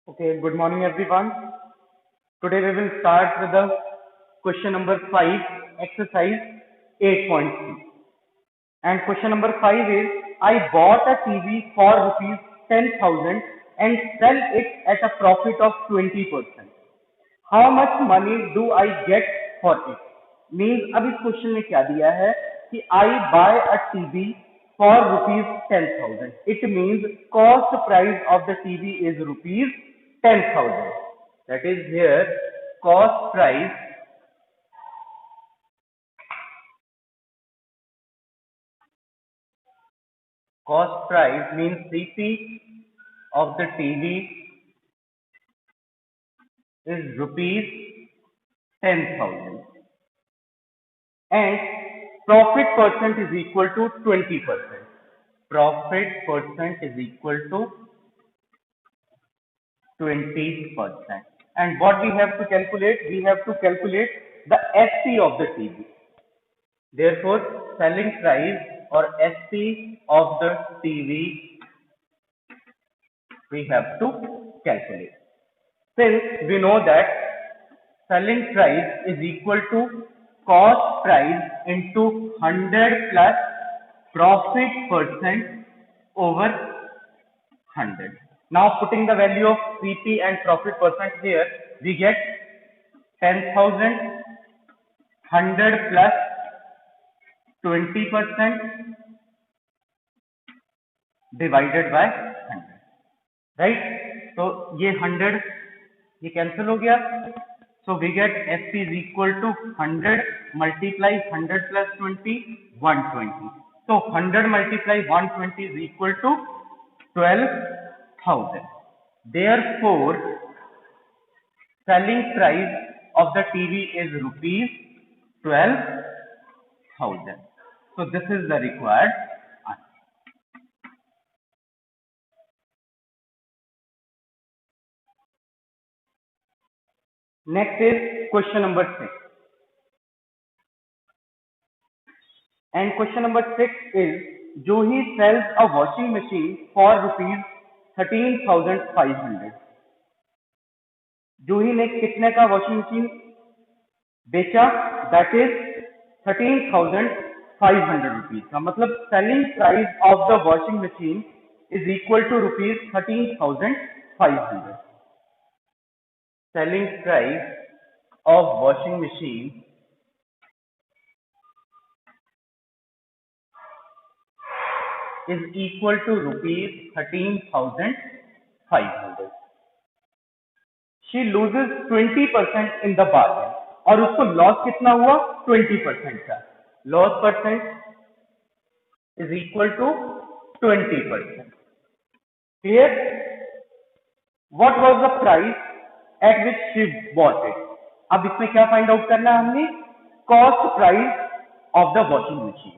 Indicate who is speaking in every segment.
Speaker 1: Okay, good morning everyone. Today we will start with the question number 5, exercise 8.3. And question number 5 is, I bought a TV for rupees 10,000 and sell it at a profit of 20%. How much money do I get for it? Means अब इस question में क्या दिया है कि I buy a TV for rupees 10,000. It means cost price of the TV is rupees 10,000. That is here cost price means CP of the TV is rupees 10,000 and profit percent is equal to 20%. Profit percent is equal to 20%. And what we have to calculate? We have to calculate the SP of the TV. Therefore, selling price or SP of the TV we have to calculate. Since we know that selling price is equal to cost price into 100 plus profit percent over 100. Now putting the value of CP and profit percent here, we get 10,000, 100 plus 20% divided by 100. Right? So ये 100 ये cancel हो गया. So we get SP is equal to 100 multiply 100 plus 20, 120. So 100 multiply 120 is equal to 12,000. Therefore, selling price of the TV is rupees 12,000. So this is the required answer. Next is question number 6. And question number 6 is, Juhi sells a washing machine for rupees 13,500. जूही ने कितने का washing machine बेचा? That is 13,500 rupees का. मतलब selling price of the washing machine is equal to rupees 13,500. Selling price of washing machine is equal to rupees 13,500. She loses 20% in the bargain. और उसको loss कितना हुआ? 20% का. Loss percent is equal to 20%. Clear? What was the price at which she bought it? अब इसमें क्या find out करना है हमने? Cost price of the washing machine.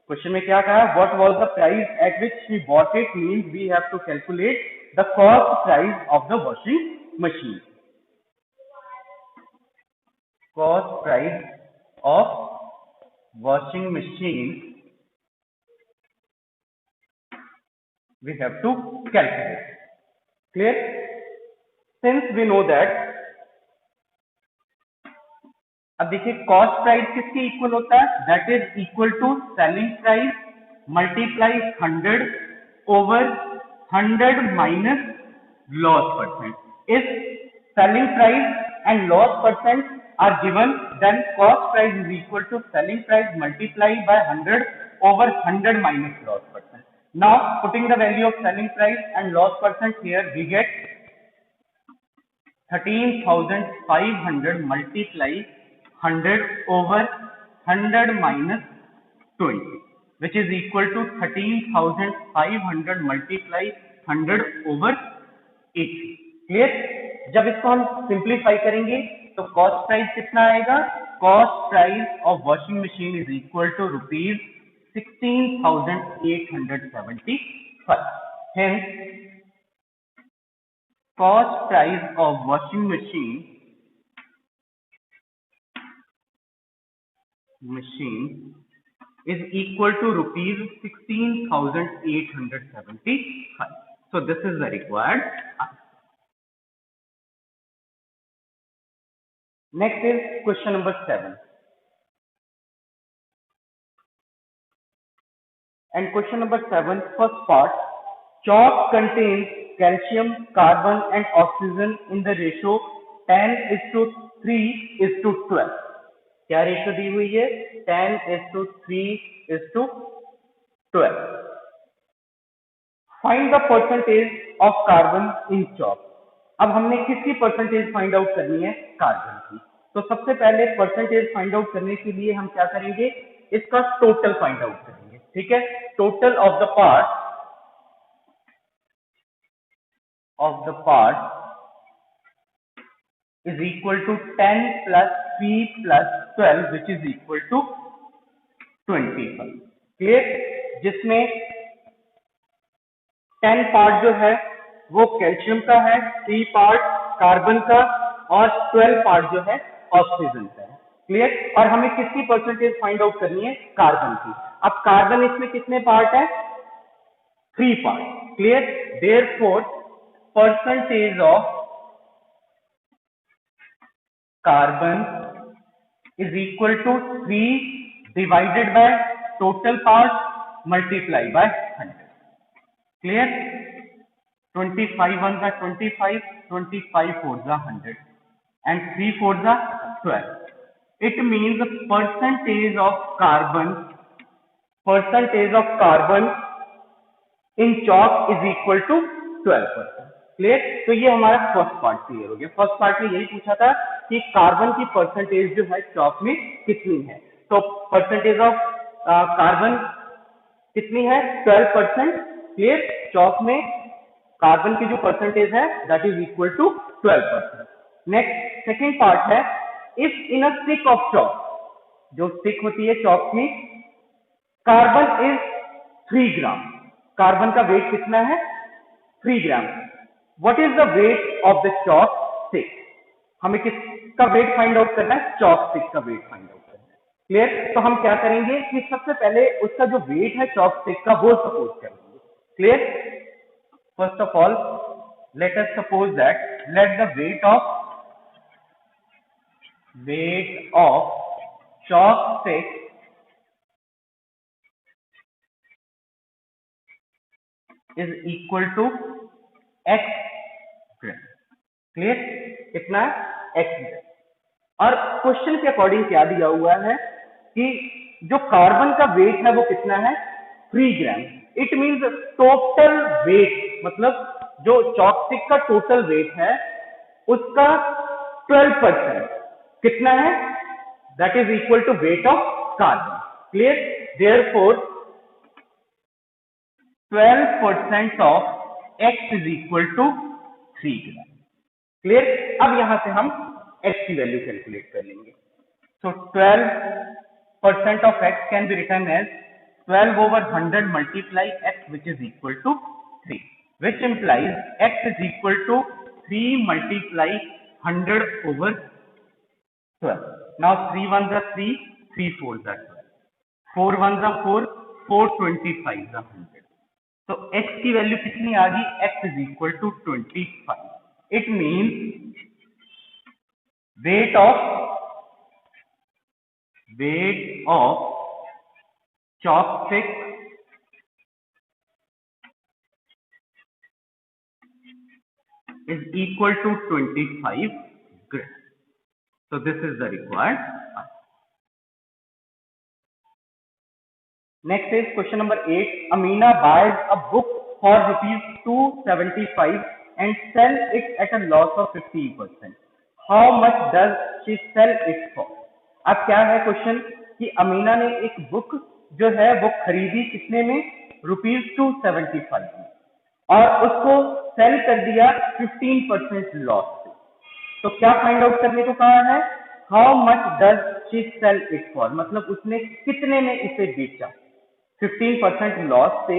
Speaker 1: Question में क्या कहा? What was the price at which she bought it means we have to calculate the cost price of the washing machine. Cost price of washing machine we have to calculate. Clear? Since we know that, अब देखिए cost price किसके equal होता है? That is equal to selling price multiply 100 over 100 minus loss percent. If selling price and loss percent are given, then cost price is equal to selling price multiplied by 100 over 100 minus loss percent. Now putting the value of selling price and loss percent here, we get 13,500 multiply 100 over 100 minus 20, which is equal to 13,500 multiply 100 over 80. Clear? जब इसको हम simplify करेंगे तो cost price कितना आएगा? Cost price of washing machine is equal to rupees 16,875. Hence, cost price of washing machine is equal to rupees 16,875. So this is the required answer. Next is question number 7. And question number 7, first part, chalk contains calcium, carbon and oxygen in the ratio 10:3:12. क्या ratio दी हुई है? 10:3:12. Find the percentage of carbon in chalk. अब हमने किसकी percentage find out करनी है? Carbon की. तो सबसे पहले परसेंटेज फाइंड आउट करने के लिए हम क्या करेंगे? इसका टोटल फाइंड आउट करेंगे. ठीक है, total of the part is equal to 10 plus 3 plus 12 which is equal to 25. Clear? जिसमें 10 पार्ट जो है वो कैल्शियम का है, 3 पार्ट कार्बन का और 12 पार्ट जो है ऑक्सीजन का है. क्लियर? और हमें किसकी परसेंटेज फाइंड आउट करनी है? कार्बन की. अब कार्बन इसमें कितने पार्ट है? 3 part. Clear? Therefore percentage of carbon is equal to 3 divided by total parts multiplied by 100. Clear? 25 1 the 25, 25 4 the 100 and 3 4 the 12. It means the percentage of carbon in chalk is equal to 12%. Clear? तो ये हमारा first part clear हो गया. First part में यही पूछा था कि कार्बन की परसेंटेज जो है चॉक में कितनी है. तो परसेंटेज ऑफ कार्बन कितनी है? 12%. क्लियर? चॉक में कार्बन की जो परसेंटेज है that is equal to 12%. Next second part है, if in a stick of chalk, जो स्टिक होती है चॉक में, कार्बन इज 3 ग्राम. कार्बन का वेट कितना है? 3 ग्राम. What is the weight of the chalk stick? हमें किसका वेट फाइंड आउट करना है? चॉक स्टिक का वेट फाइंड आउट करना है. क्लियर? तो हम क्या करेंगे कि सबसे पहले उसका जो वेट है चॉक स्टिक का वो सपोज करेंगे. Clear? First of all let us suppose that let the weight of chalk stick is equal to x gram. Clear? कितना? x ग्राम. और क्वेश्चन के अकॉर्डिंग क्या दिया हुआ है कि जो कार्बन का वेट है वो कितना है? 3 ग्राम. इट मींस टोटल वेट, मतलब जो चॉपस्टिक का टोटल वेट है उसका 12% कितना है? That is equal to weight of carbon. Clear? Therefore 12% of x is equal to 3 gram. Clear? अब यहां से हम x की वैल्यू कैलकुलेट कर लेंगे. So 12% of x can be written as 12 over 100 multiply x which is equal to 3, which implies x is equal to 3 multiply 100 over 12. Now 3 1s are 3, 3 4s are 12, 4 1s are 4, 4 25s are 100. तो x की value कितनी आ गई? x is equal to 25. It means weight of chopstick is equal to 25 grams. So this is the required answer. Next is question number 8. Amina buys a book for ₹275 and sell it at a loss of 15%. How much does she sell it for? अब क्या है question कि अमीना ने एक book जो है वो खरीदी कितने में? ₹275 में, और उसको सेल कर दिया 15% लॉस से. तो क्या फाइंड आउट करने को कहा है? How much does she sell it for, मतलब उसने कितने में इसे बेचा. 15% लॉस से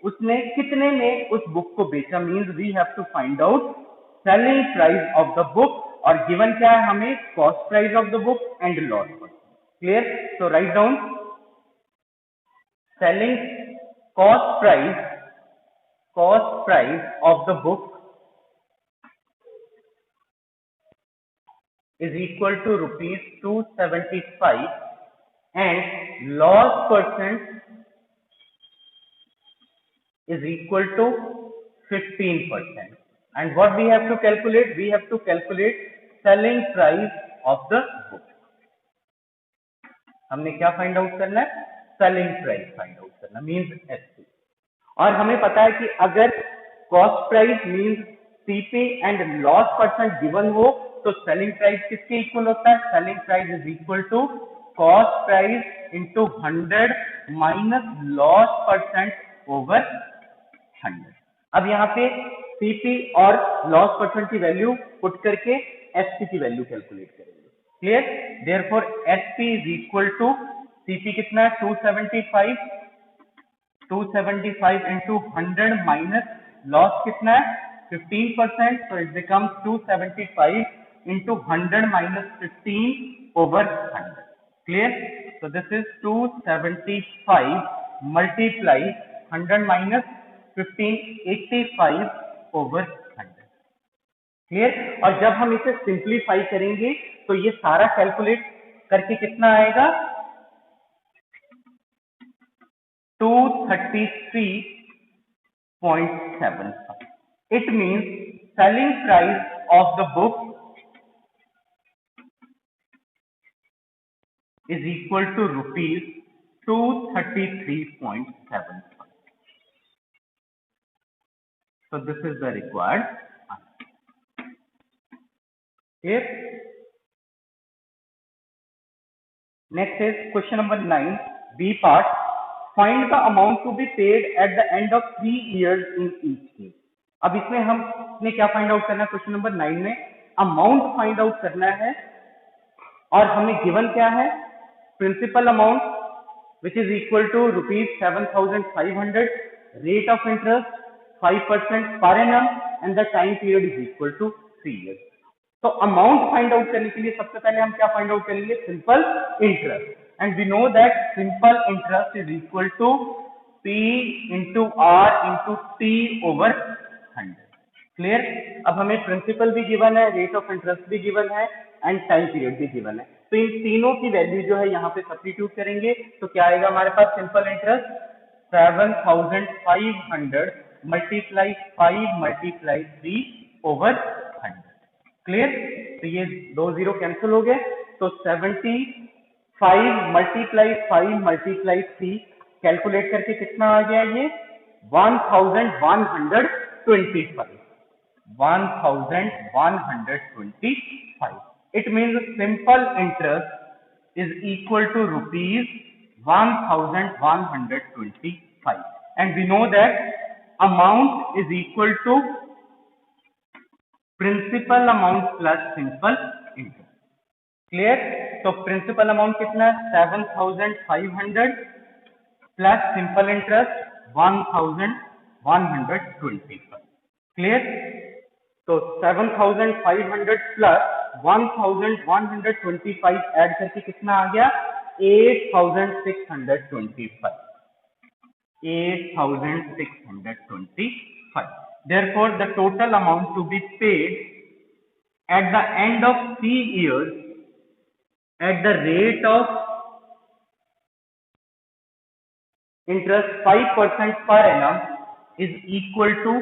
Speaker 1: उसने कितने में उस बुक को बेचा. Means we have to find out selling price of the book, और गिवन क्या है हमें? Cost price of the book and loss. Clear? तो write down selling cost price of the book is equal to rupees 275 and loss percent is equal to 15%. And what we have to calculate? We have to calculate selling price of the book. हमने क्या find out करना है? Selling price find out करना, means SP. और हमें पता है कि अगर cost price means CP and loss percent given हो तो सेलिंग प्राइस किसके इक्वल होता है? Selling price is equal to cost price into 100 minus loss percent over 100। अब यहाँ पे सीपी और लॉस परसेंट की वैल्यू पुट करके एसपी की वैल्यू कैलकुलेट करेंगे। Clear? Therefore SP is equal to CP कितना है? 275 इंटू 100 माइनस लॉस कितना है? 15%, so it becomes 275 into 100 minus 15 over 100. Clear? So this is 275 multiply 100 minus 15, 85 over 100. Clear? और जब हम इसे सिंप्लीफाई करेंगे तो ये सारा कैलकुलेट करके कितना आएगा? 233.75. It means selling price of the book is equal to rupees 233.75. So this is the required answer. Clear? Next is question number 9, B part. Find the amount to be paid at the end of 3 years in each case. अब इसमें हमने क्या find out करना है? Question number 9 में amount find out करना है और हमें गिवन क्या है? Principal amount which is equal to rupees 7,500, rate of interest 5% per annum and the time period is equal to 3 years. तो अमाउंट फाइंड आउट करने के लिए सबसे पहले हम क्या फाइंड आउट करेंगे? Simple interest, and we know that simple interest is equal to P into R into T over 100. Clear? अब हमें प्रिंसिपल भी गिवन है, रेट ऑफ इंटरेस्ट भी गिवन है एंड टाइम पीरियड भी गिवन है, तो इन तीनों की वैल्यू जो है यहाँ पे सब्स्टिट्यूट करेंगे तो क्या आएगा हमारे पास? Simple interest 7,500 multiply 5 multiply 3 over 100. Clear? तो ये 2 0 कैंसिल हो गए, तो 75 मल्टीप्लाई 5 मल्टीप्लाई 3 कैलकुलेट करके कितना आ गया? ये 1125. It means simple interest is equal to rupees 1125, and we know that amount is equal to principal amount plus simple interest. Clear? तो principal amount कितना है? 7,500 plus simple interest 1,125. Clear? तो 7,500 plus 1,125 add करके कितना आ गया? 8,625. 8,625. Therefore, the total amount to be paid at the end of 3 years at the rate of interest 5% per annum is equal to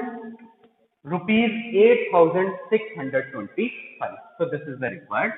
Speaker 1: rupees 8,625. So this is the required